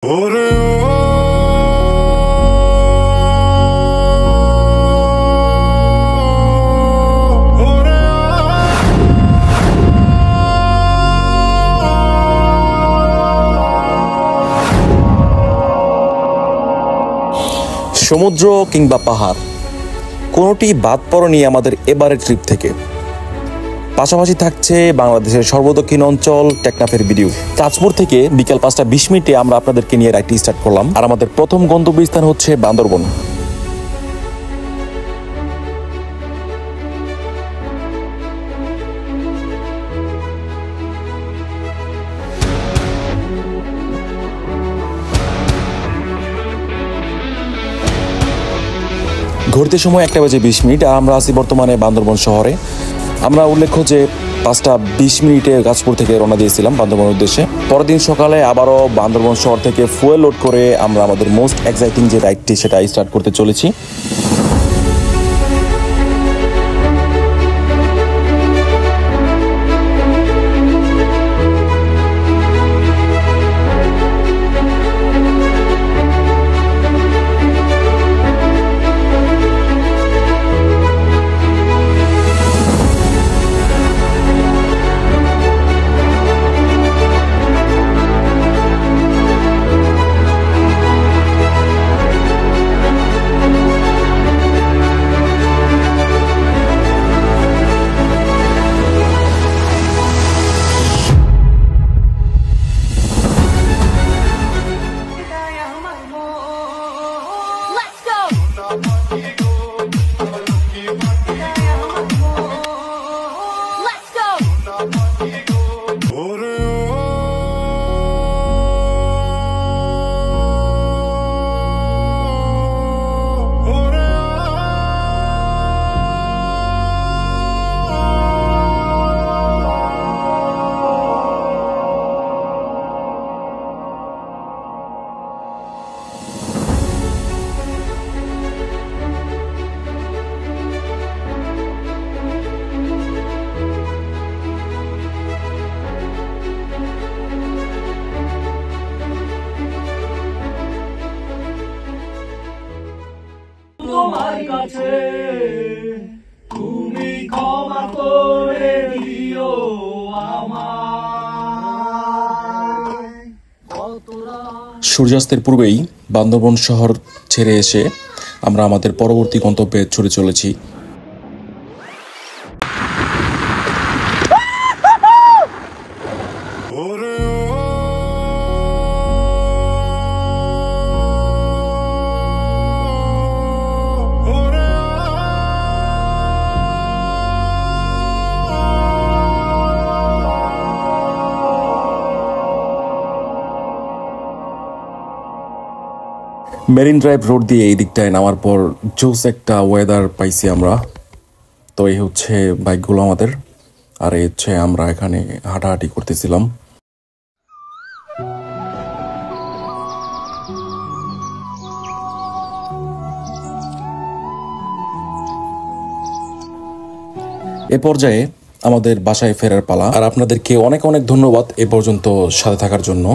সমুদ্র কিংবা পাহাড় কোনোটি বাদ পড়েনি আমাদের এবারের ট্রিপ থেকে। পাশাপাশি থাকছে বাংলাদেশের সর্বদক্ষিণ অঞ্চল টেকনাফের ভিডিও। তাজপুর থেকে বিকাল 5টা 20 মিনিটে আমরা আপনাদেরকে নিয়ে রাইডটি স্টার্ট করলাম। আর আমাদের প্রথম গন্তব্যস্থান হচ্ছে বান্দরবন। ঘুরতে সময় 1টা 20 মিনিট আর আমরা আছি বর্তমানে বান্দরবন শহরে। আমরা উল্লেখ্য যে 5টা 20 মিনিটে গাজপুর থেকে রওনা দিয়েছিলাম বান্দরবনের উদ্দেশ্যে। পরের দিন সকালে আবারও বান্দরবন শহর থেকে ফুয়েল লোড করে আমরা আমাদের মোস্ট এক্সাইটিং যে রাইডটি সেটা স্টার্ট করতে চলেছি। তোমার কাছে তুমি ক্ষমা করে দিও আমায়। সূর্যাস্তের পূর্বেই বান্দরবন শহর ছেড়ে এসে আমরা আমাদের পরবর্তী গন্তব্যে ছুটে চলেছি। মেরিন ড্রাইভ রোড দিয়ে এই দিকটায় নামার পর জোস একটা ওয়েদার পাইছি আমরা। তো এই হচ্ছে বাইকগুলো আমাদের, আর এই হচ্ছে আমরা এখানে হাঁটাহাঁটি করতেছিলাম। এ পর্যায়ে আমাদের বাসায় ফেরার পালা। আর আপনাদেরকে অনেক অনেক ধন্যবাদ এ পর্যন্ত সাথে থাকার জন্য।